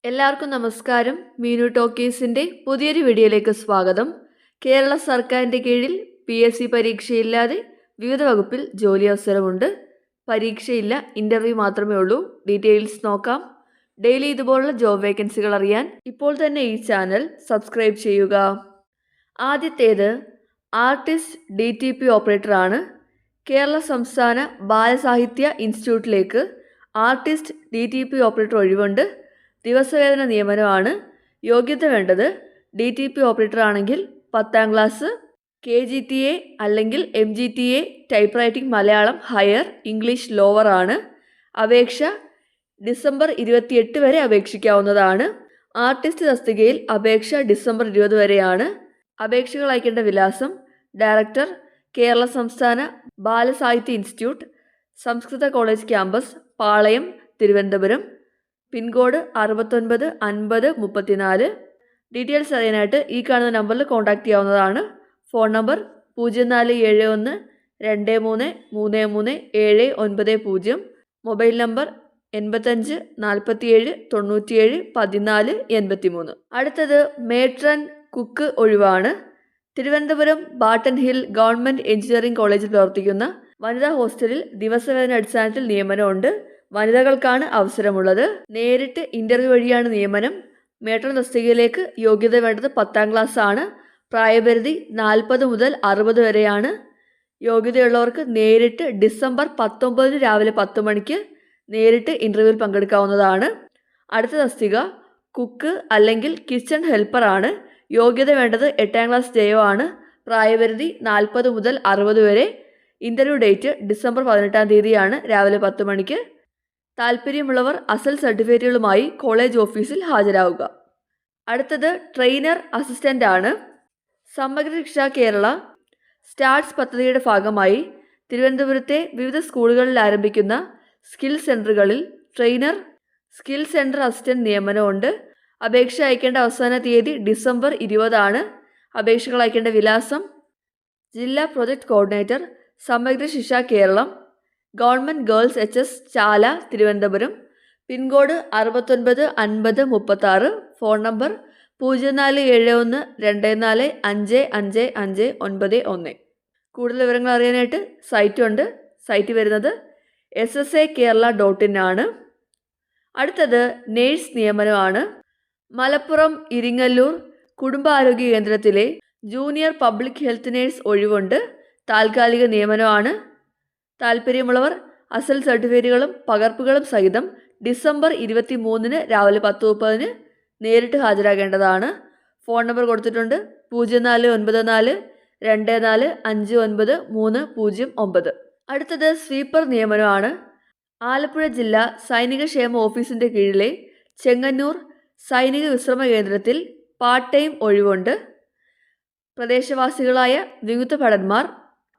എല്ലാവർക്കും നമസ്കാരം. മീനു ടോക്കീസിൻ്റെ പുതിയൊരു വീഡിയോയിലേക്ക് സ്വാഗതം. കേരള സർക്കാരിൻ്റെ കീഴിൽ PSC പരീക്ഷയില്ലാതെ വിവിധ വകുപ്പിൽ ജോലി അവസരമുണ്ട്. പരീക്ഷയില്ല, ഇൻ്റർവ്യൂ മാത്രമേ ഉള്ളൂ. ഡീറ്റെയിൽസ് നോക്കാം. ഡെയിലി ഇതുപോലുള്ള ജോബ് വേക്കൻസികൾ അറിയാൻ ഇപ്പോൾ തന്നെ ഈ ചാനൽ സബ്സ്ക്രൈബ് ചെയ്യുക. ആദ്യത്തേത് ആർട്ടിസ്റ്റ് DTP ഓപ്പറേറ്ററാണ്. കേരള സംസ്ഥാന ബാലസാഹിത്യ ഇൻസ്റ്റിറ്റ്യൂട്ടിലേക്ക് ആർട്ടിസ്റ്റ് DTP ഓപ്പറേറ്റർ ഒഴിവുണ്ട്. ദിവസവേതന നിയമനമാണ്. യോഗ്യത വേണ്ടത് DTP ഓപ്പറേറ്റർ ആണെങ്കിൽ 10ാം ക്ലാസ്, KGTA അല്ലെങ്കിൽ MGTA type writing Malayalam higher, English lower ആണ്. അപേക്ഷ ഡിസംബർ 28 വരെ അപേക്ഷിക്കാവുന്നതാണ്. ആർട്ടിസ്റ്റ് തസ്തികയിൽ അപേക്ഷ ഡിസംബർ 20 വരെയാണ്. അപേക്ഷകൾ അയക്കേണ്ട വിലാസം: ഡയറക്ടർ, കേരള സംസ്ഥാന ബാലസാഹിത്യ ഇൻസ്റ്റിറ്റ്യൂട്ട്, സംസ്കൃത college campus, Palayam, Thiruvananthapuram. Pin code 695034. Details അറിയാനായിട്ട് ഈ കാണുന്ന നമ്പറിൽ കോൺടാക്റ്റ് ചെയ്യാവുന്നതാണ്. Phone number 0471233379. Mobile number 8547971483. അടുത്തത് മേട്രൺ കുക്ക് ഒഴിവാണ്. Thiruvananthapuram Barton Hill government engineering കോളേജിൽ പ്രവർത്തിക്കുന്ന വനിതാ ഹോസ്റ്റലിൽ ദിവസവേതന അടിസ്ഥാനത്തിൽ നിയമനമുണ്ട്. വനിതകൾക്കാണ് അവസരമുള്ളത്. നേരിട്ട് ഇൻ്റർവ്യൂ വഴിയാണ് നിയമനം. മേട്രൺ തസ്തികയിലേക്ക് യോഗ്യത വേണ്ടത് 10ാം ക്ലാസ് ആണ്. പ്രായപരിധി 40 മുതൽ 60 വരെയാണ്. യോഗ്യതയുള്ളവർക്ക് നേരിട്ട് ഡിസംബർ 19 രാവിലെ 10 മണിക്ക് നേരിട്ട് ഇൻ്റർവ്യൂവിൽ പങ്കെടുക്കാവുന്നതാണ്. അടുത്ത തസ്തിക കുക്ക് അല്ലെങ്കിൽ കിച്ചൺ ഹെൽപ്പർ ആണ്. യോഗ്യത വേണ്ടത് 8ാം ക്ലാസ് ജയോ ആണ്. പ്രായപരിധി 40 മുതൽ 60 വരെ. ഇൻ്റർവ്യൂ ഡേറ്റ് ഡിസംബർ 18-ാം തീയതിയാണ്, രാവിലെ 10 മണിക്ക്. താല്പര്യമുള്ളവർ അസൽ സർട്ടിഫിക്കറ്റുകളുമായി കോളേജ് ഓഫീസിൽ ഹാജരാവുക. അടുത്തത് ട്രെയിനർ അസിസ്റ്റൻ്റ് ആണ്. സമഗ്ര ശിക്ഷ കേരള സ്റ്റാർട്സ് പദ്ധതിയുടെ ഭാഗമായി തിരുവനന്തപുരത്തെ വിവിധ സ്കൂളുകളിൽ ആരംഭിക്കുന്ന സ്കിൽ സെൻ്ററുകളിൽ ട്രെയിനർ സ്കിൽ സെൻ്റർ അസിസ്റ്റൻ്റ് നിയമനമുണ്ട്. അപേക്ഷ അയക്കേണ്ട അവസാന തീയതി ഡിസംബർ 20 ആണ്. അപേക്ഷകൾ അയക്കേണ്ട വിലാസം: ജില്ലാ പ്രൊജക്ട് കോർഡിനേറ്റർ, സമഗ്ര ശിക്ഷ കേരളം, ഗവൺമെൻറ് ഗേൾസ് HS ചാല, തിരുവനന്തപുരം. പിൻകോഡ് 695036. Phone number 047124555591. കൂടുതൽ വിവരങ്ങൾ അറിയാനായിട്ട് സൈറ്റുണ്ട്. സൈറ്റ് വരുന്നത് ssa-kerala.in ആണ്. അടുത്തത് നേഴ്സ് നിയമനമാണ്. മലപ്പുറം ഇരിങ്ങല്ലൂർ കുടുംബാരോഗ്യ കേന്ദ്രത്തിലെ ജൂനിയർ പബ്ലിക് ഹെൽത്ത് നേഴ്സ് ഒഴിവുണ്ട്. താൽക്കാലിക നിയമനമാണ്. താല്പര്യമുള്ളവർ അസൽ സർട്ടിഫിക്കറ്റുകളും പകർപ്പുകളും സഹിതം ഡിസംബർ 23 രാവിലെ 10:30 നേരിട്ട് ഹാജരാകേണ്ടതാണ്. ഫോൺ നമ്പർ കൊടുത്തിട്ടുണ്ട്: 049424593009. അടുത്തത് സ്വീപ്പർ നിയമനമാണ്. ആലപ്പുഴ ജില്ലാ സൈനിക ക്ഷേമ ഓഫീസിൻ്റെ കീഴിലെ ചെങ്ങന്നൂർ സൈനിക വിശ്രമ കേന്ദ്രത്തിൽ പാർട്ട് ടൈം ഒഴിവുണ്ട്. പ്രദേശവാസികളായ നിയുക്ത ഭടന്മാർ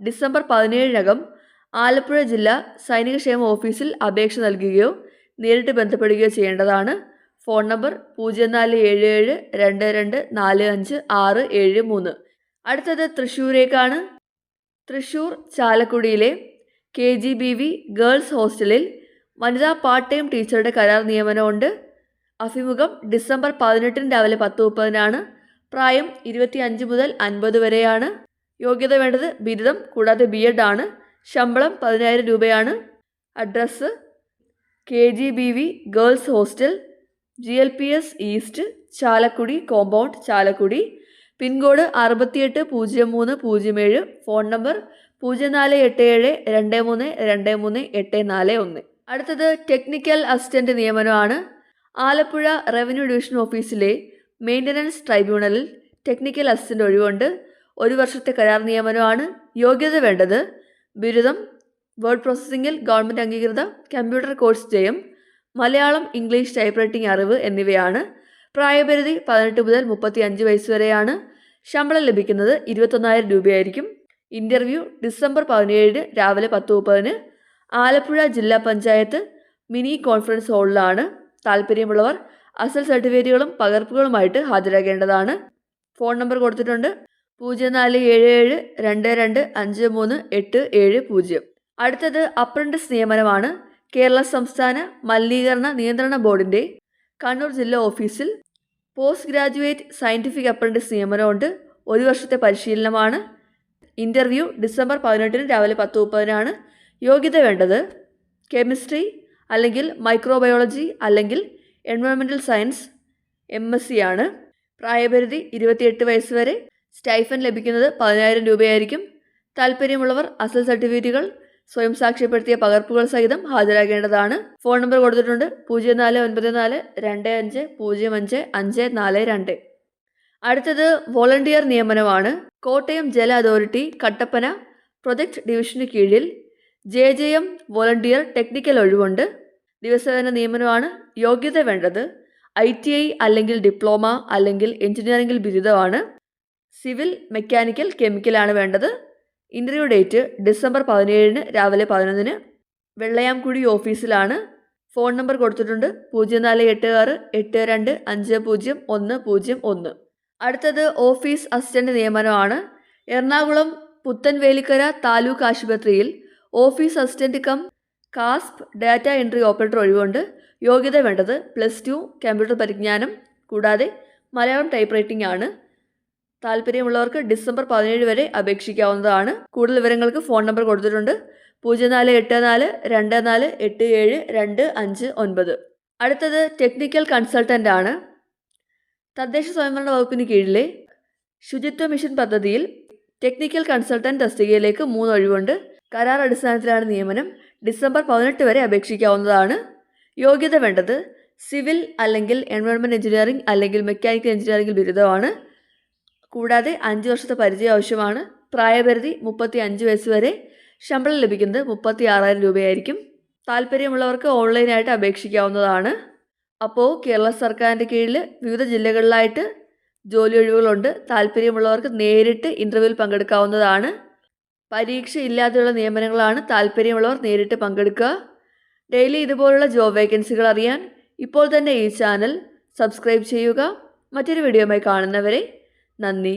ഡിസംബർ 17-നകം ആലപ്പുഴ ജില്ലാ സൈനിക ക്ഷേമ ഓഫീസിൽ അപേക്ഷ നൽകുകയോ നേരിട്ട് ബന്ധപ്പെടുകയോ ചെയ്യേണ്ടതാണ്. Phone number 0477224567. അടുത്തത് തൃശ്ശൂരേക്കാണ്. തൃശ്ശൂർ ചാലക്കുടിയിലെ KGBV ഗേൾസ് ഹോസ്റ്റലിൽ വനിതാ പാർട്ട് ടൈം ടീച്ചറുടെ കരാർ നിയമനമുണ്ട്. അഭിമുഖം ഡിസംബർ 18 രാവിലെ 10:30. പ്രായം 25 മുതൽ 50 വരെയാണ്. യോഗ്യത വേണ്ടത് ബിരുദം കൂടാതെ B.Ed ആണ്. ശമ്പളം 10,000 രൂപയാണ്. Address: KGBV girls hostel, GLPS east, Chalakudy compound, Chalakudy. Pin code 680307. Phone number 048723238441. അടുത്തത് ടെക്നിക്കൽ അസിസ്റ്റൻ്റ് നിയമനമാണ്. ആലപ്പുഴ റവന്യൂ ഡിവിഷൻ ഓഫീസിലെ മെയിൻ്റനൻസ് ട്രൈബ്യൂണലിൽ ടെക്നിക്കൽ അസിസ്റ്റൻ്റ് ഒഴിവുണ്ട്. 1 വർഷത്തെ കരാർ നിയമനമാണ്. യോഗ്യത വേണ്ടത് ബിരുദം, വേർഡ് പ്രോസസ്സിങ്ങിൽ ഗവൺമെൻറ് അംഗീകൃത കമ്പ്യൂട്ടർ കോഴ്സ് ജയം, മലയാളം ഇംഗ്ലീഷ് ടൈപ്പ് റൈറ്റിംഗ് അറിവ് എന്നിവയാണ്. പ്രായപരിധി 18 മുതൽ 35 വയസ്സ് വരെയാണ്. ശമ്പളം ലഭിക്കുന്നത് 21,000 രൂപയായിരിക്കും. ഇൻ്റർവ്യൂ ഡിസംബർ 17 രാവിലെ 10:30 ആലപ്പുഴ ജില്ലാ പഞ്ചായത്ത് മിനി കോൺഫറൻസ് ഹാളിലാണ്. താല്പര്യമുള്ളവർ അസൽ സർട്ടിഫിക്കറ്റുകളും പകർപ്പുകളുമായിട്ട് ഹാജരാകേണ്ടതാണ്. ഫോൺ നമ്പർ കൊടുത്തിട്ടുണ്ട്: 0477225387. അടുത്തത് അപ്രന്റിസ് നിയമനമാണ്. കേരള സംസ്ഥാന മലിനീകരണ നിയന്ത്രണ ബോർഡിൻ്റെ കണ്ണൂർ ജില്ലാ ഓഫീസിൽ പോസ്റ്റ് ഗ്രാജുവേറ്റ് സയൻറ്റിഫിക് അപ്രൻറ്റിസ് നിയമനമുണ്ട്. 1 വർഷത്തെ പരിശീലനമാണ്. ഇൻ്റർവ്യൂ ഡിസംബർ 18 രാവിലെ 10:30 യോഗ്യത വേണ്ടത് കെമിസ്ട്രി അല്ലെങ്കിൽ മൈക്രോബയോളജി അല്ലെങ്കിൽ എൻവയോൺമെൻറ്റൽ സയൻസ് MSc ആണ്. പ്രായപരിധി 28 വയസ്സ് വരെ. സ്റ്റൈഫൻ ലഭിക്കുന്നത് 10,000 രൂപയായിരിക്കും. താല്പര്യമുള്ളവർ അസൽ സർട്ടിഫിക്കറ്റുകൾ സ്വയം സാക്ഷ്യപ്പെടുത്തിയ പകർപ്പുകൾ സഹിതം ഹാജരാകേണ്ടതാണ്. ഫോൺ നമ്പർ കൊടുത്തിട്ടുണ്ട് 0494250552. അടുത്തത് വോളണ്ടിയർ നിയമനമാണ്. കോട്ടയം ജല അതോറിറ്റി കട്ടപ്പന പ്രൊജക്ട് ഡിവിഷന് കീഴിൽ JJM വോളണ്ടിയർ ടെക്നിക്കൽ ഒഴിവുണ്ട്. ദിവസവേതന നിയമനമാണ്. യോഗ്യത വേണ്ടത് ITI അല്ലെങ്കിൽ ഡിപ്ലോമ അല്ലെങ്കിൽ എഞ്ചിനീയറിംഗിൽ ബിരുദമാണ്. സിവിൽ, മെക്കാനിക്കൽ, കെമിക്കലാണ് വേണ്ടത്. ഇൻ്റർവ്യൂ ഡേറ്റ് ഡിസംബർ 17 രാവിലെ 11 വെള്ളയാംകുടി ഓഫീസിലാണ്. ഫോൺ നമ്പർ കൊടുത്തിട്ടുണ്ട് 048682500101. അടുത്തത് ഓഫീസ് അസിസ്റ്റൻ്റ് നിയമനമാണ്. എറണാകുളം പുത്തൻവേലിക്കര താലൂക്ക് ആശുപത്രിയിൽ office assistant cum CASP data entry operator ഒഴിവുണ്ട്. യോഗ്യത വേണ്ടത് +2 കമ്പ്യൂട്ടർ പരിജ്ഞാനം കൂടാതെ മലയാളം ടൈപ്പ് റൈറ്റിംഗ് ആണ്. താല്പര്യമുള്ളവർക്ക് ഡിസംബർ 17 വരെ അപേക്ഷിക്കാവുന്നതാണ്. കൂടുതൽ വിവരങ്ങൾക്ക് ഫോൺ നമ്പർ കൊടുത്തിട്ടുണ്ട് 048424872559. അടുത്തത് ടെക്നിക്കൽ കൺസൾട്ടൻ്റ് ആണ്. തദ്ദേശ സ്വയംഭരണ വകുപ്പിന് കീഴിലെ ശുചിത്വ മിഷൻ പദ്ധതിയിൽ ടെക്നിക്കൽ കൺസൾട്ടൻ്റ് തസ്തികയിലേക്ക് 3 ഒഴിവുണ്ട്. കരാർ അടിസ്ഥാനത്തിലാണ് നിയമനം. ഡിസംബർ 18 വരെ അപേക്ഷിക്കാവുന്നതാണ്. യോഗ്യത വേണ്ടത് സിവിൽ അല്ലെങ്കിൽ എൻവയോൺമെൻറ്റ് എഞ്ചിനീയറിംഗ് അല്ലെങ്കിൽ മെക്കാനിക്കൽ എഞ്ചിനീയറിംഗിൽ ബിരുദമാണ്. കൂടാതെ 5 വർഷത്തെ പരിചയം ആവശ്യമാണ്. പ്രായപരിധി 35 വയസ്സ് വരെ. ശമ്പളം ലഭിക്കുന്നത് 36,000 രൂപയായിരിക്കും. താല്പര്യമുള്ളവർക്ക് ഓൺലൈനായിട്ട് അപേക്ഷിക്കാവുന്നതാണ്. അപ്പോൾ കേരള സർക്കാരിൻ്റെ കീഴിൽ വിവിധ ജില്ലകളിലായിട്ട് ജോലി ഒഴിവുകളുണ്ട്. താല്പര്യമുള്ളവർക്ക് നേരിട്ട് ഇൻ്റർവ്യൂവിൽ പങ്കെടുക്കാവുന്നതാണ്. പരീക്ഷ ഇല്ലാതെയുള്ള നിയമനങ്ങളാണ്. താല്പര്യമുള്ളവർ നേരിട്ട് പങ്കെടുക്കുക. ഡെയിലി ഇതുപോലുള്ള ജോബ് വേക്കൻസികൾ അറിയാൻ ഇപ്പോൾ തന്നെ ഈ ചാനൽ സബ്സ്ക്രൈബ് ചെയ്യുക. മറ്റൊരു വീഡിയോയുമായി കാണുന്നവരെ നന്ദി.